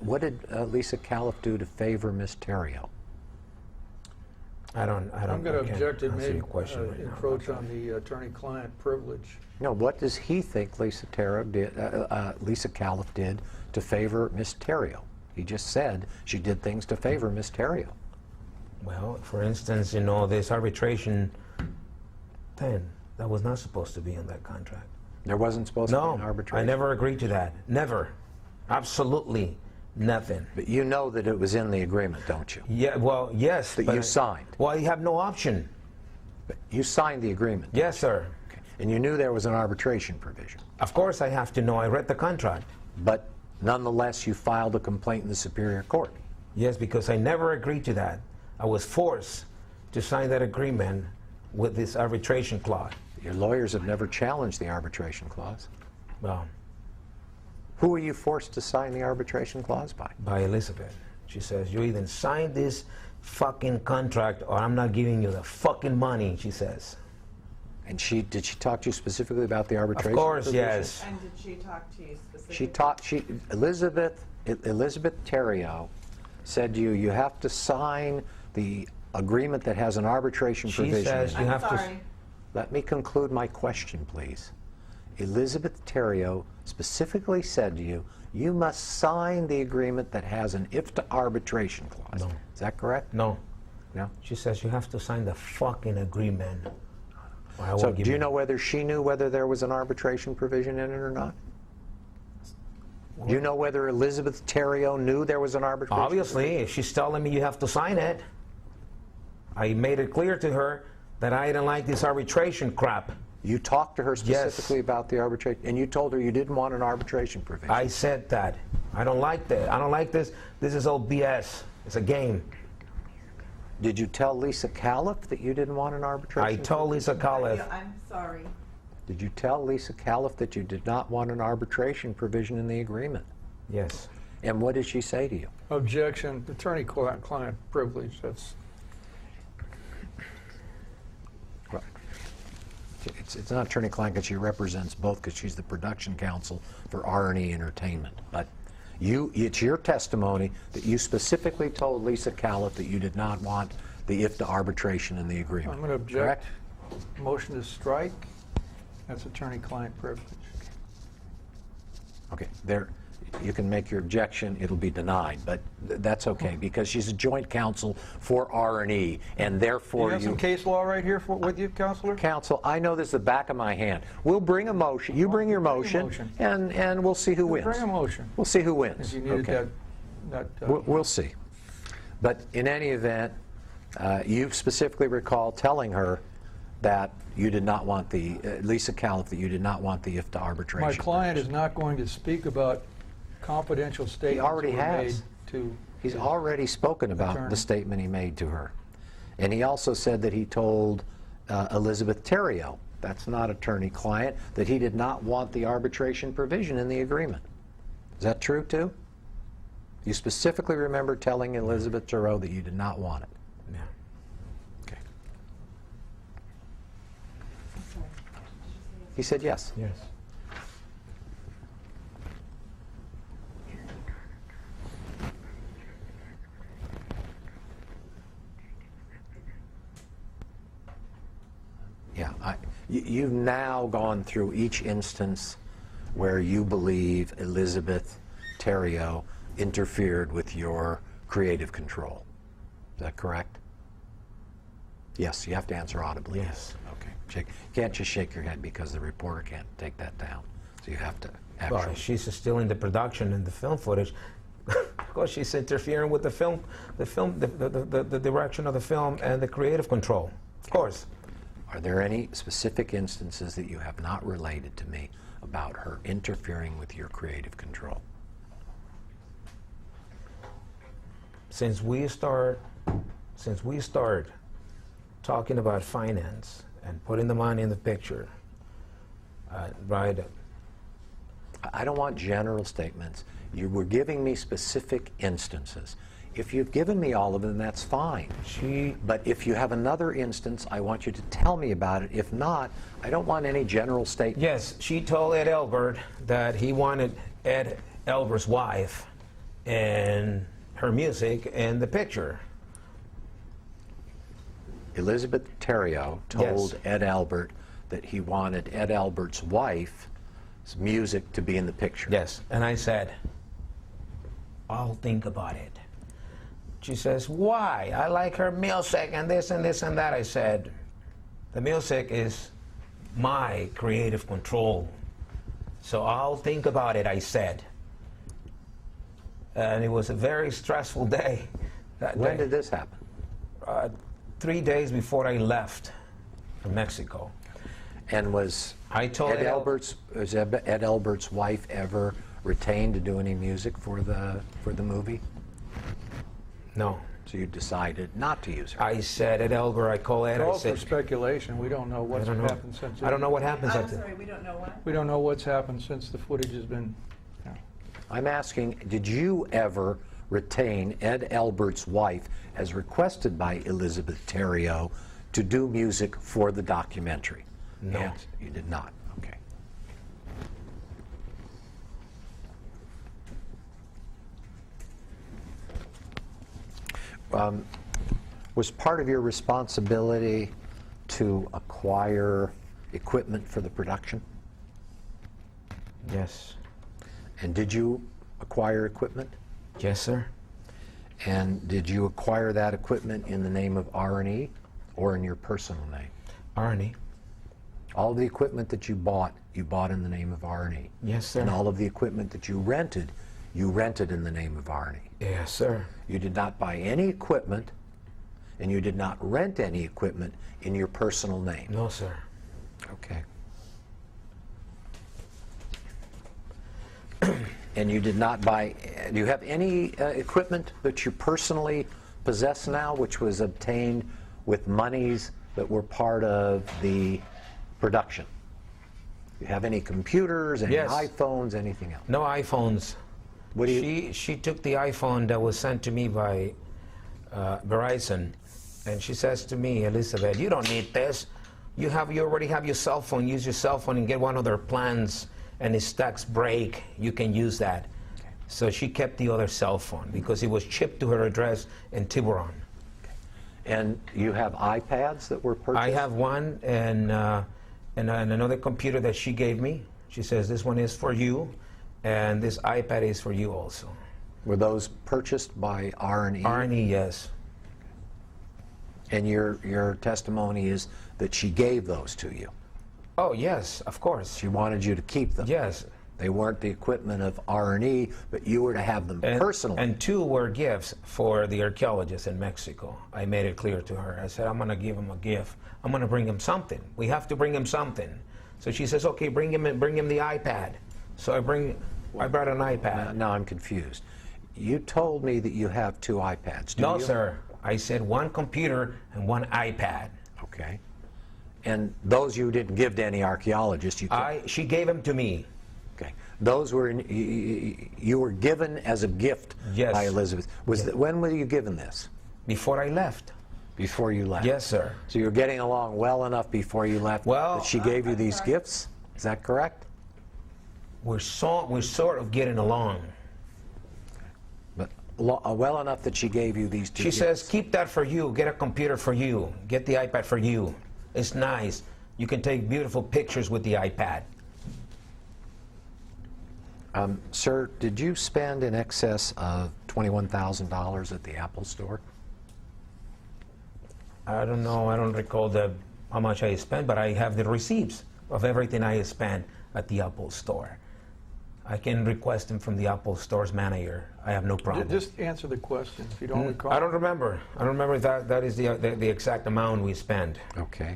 what did Lisa Califf do to favor Miss Terrio? I'm going to object. It may encroach right on the attorney-client privilege. No, what does he think Lisa Califf did to favor Miss Terrio? He just said she did things to favor Miss Terrio. Well, for instance, you know, this arbitration thing, that was not supposed to be in that contract. There wasn't supposed to be an arbitration? I never agreed to that. Never. Absolutely nothing. But you know that it was in the agreement, don't you? Yeah, well, yes. That you signed? Well, you have no option. But you signed the agreement? Yes, sir. Okay. And you knew there was an arbitration provision? Of course I have to know. I read the contract. But nonetheless, you filed a complaint in the Superior Court? Yes, because I never agreed to that. I was forced to sign that agreement with this arbitration clause. Your lawyers have never challenged the arbitration clause. Well, who were you forced to sign the arbitration clause by? By Elizabeth. She says, you either sign this fucking contract or I'm not giving you the fucking money, she says. And did she talk to you specifically about the arbitration? Of course, provision? Yes. And did she talk to you specifically? Elizabeth Terrio said to you, you have to sign the agreement that has an arbitration provision. She says you have to. Let me conclude my question, please. Elizabeth Terrio specifically said to you, you must sign the agreement that has an if to arbitration clause. No. Is that correct? No. No? She says you have to sign the fucking agreement. So do you know whether she knew whether there was an arbitration provision in it or not? Do you know whether Elizabeth Terrio knew there was an arbitration Obviously, provision? if she's telling me you have to sign it. I made it clear to her that I didn't like this arbitration crap. You talked to her specifically about the arbitration, and you told her you didn't want an arbitration provision. I said that. I don't like that. I don't like this. This is all BS. It's a game. Did you tell Lisa Califf that you didn't want an arbitration? I told Lisa Califf. I'm sorry. Did you tell Lisa Califf that you did not want an arbitration provision in the agreement? Yes. And what did she say to you? Objection. Attorney-client privilege. That's. Well, it's not attorney-client because she represents both, because she's the production counsel for R&E Entertainment. But it's your testimony that you specifically told Lisa Califf that you did not want the if to arbitration in the agreement. I'm going to object. Correct? Motion to strike. That's attorney-client privilege. Okay, you can make your objection. It'll be denied, but that's okay because she's a joint counsel for R&E, and therefore you have some case law right here with you, Counselor. Counsel, I know this is the back of my hand. We'll bring a motion. You bring your motion, and we'll see who wins. Bring a motion. We'll see who wins. If you needed that. We'll see. But in any event, you specifically recall telling her that you did not want the Lisa Califf, that you did not want the if to arbitration. My client is not going to speak about confidential statements. He already has. Made to He's already spoken about the statement he made to her. And he also said that he told Elizabeth Terrio, that's not attorney-client, that he did not want the arbitration provision in the agreement. Is that true, too? You specifically remember telling Elizabeth Terrio that you did not want it? Yeah. Okay. He said yes. Yes. Yeah, you've now gone through each instance where you believe Elizabeth Terrio interfered with your creative control. Is that correct? Yes, you have to answer audibly. Yes. Okay. You can't just shake your head because the reporter can't take that down. So you have to actually. Well, she's still in the production and the film footage. Of course, she's interfering with the direction of the film and the creative control. Of course. Are there any specific instances that you have not related to me about her interfering with your creative control? Since we start talking about finance and putting the money in the picture, right? I don't want general statements. You were giving me specific instances. If you've given me all of them, that's fine. But if you have another instance, I want you to tell me about it. If not, I don't want any general statements. Yes, she told Ed Elbert that he wanted Ed Elbert's wife and her music in the picture. Elizabeth Terrio told Yes. Ed Albert that he wanted Ed Albert's wife's music to be in the picture. Yes, and I said, I'll think about it. She says, why? I like her music and this and this and that. I said, the music is my creative control. So I'll think about it, I said. And it was a very stressful day. When did this happen? 3 days before I left from Mexico. And was I told Ed Albert's wife ever retained to do any music for the movie? No. So you decided not to use her. I said, Ed Albert, I call Ed, I All for said, speculation. We don't know what's happened since. I don't know what happens I'm after. sorry, we don't know what? We don't know what's happened since the footage has been. I'm asking, did you ever retain Ed Albert's wife, as requested by Elizabeth Terrio, to do music for the documentary? No. Yes, you did not. Okay. Was part of your responsibility to acquire equipment for the production? Yes. And did you acquire equipment? Yes, sir. And did you acquire that equipment in the name of R&E or in your personal name? Arnie. All the equipment that you bought in the name of R&E. Yes, sir. And all of the equipment that you rented in the name of R&E. Yes, sir. You did not buy any equipment, and you did not rent any equipment in your personal name. No, sir. Okay. And you did not buy, do you have any equipment that you personally possess now, which was obtained with monies that were part of the production? You have any computers, any Yes. iPhones, anything else? No iPhones. What do you, She took the iPhone that was sent to me by Verizon, and she says to me, Elizabeth, you don't need this. You already have your cell phone. Use your cell phone and get one of their plans, and if stacks break, you can use that. Okay. So she kept the other cell phone because it was shipped to her address in Tiburon. and you have iPads that were purchased? I have one and another computer that she gave me. She says this one is for you, and this iPad is for you also. Were those purchased by R&E? R&E, yes. And your testimony is that she gave those to you. Oh, yes, of course. She wanted you to keep them. Yes. They weren't the equipment of R&E, but you were to have them personally. And two were gifts for the archaeologists in Mexico. I made it clear to her. I said, I'm going to give him a gift. I'm going to bring him something. We have to bring him something. So she says, okay, bring him the iPad. So I brought an iPad. Now I'm confused. You told me that you have two iPads. Do No, you? sir. I said one computer and one iPad. Okay. And those you didn't give to any archaeologist. She gave them to me. Okay. Those were you were given as a gift Yes. by Elizabeth. When were you given this? Before I left. Before you left. Yes, sir. So you were getting along well enough before you left Well, that she gave you these gifts? Is that correct? We're sort of getting along. But well enough that she gave you these two She gifts. says, keep that for you. Get a computer for you. Get the iPad for you. It's nice. You can take beautiful pictures with the iPad. Sir, did you spend in excess of $21,000 at the Apple store? I don't know. I don't recall how much I spent, but I have the receipts of everything I spent at the Apple store. I can request them from the Apple store's manager. I have no problem. Just answer the question if you don't recall. I don't remember. I don't remember if that is the exact amount we spent. Okay.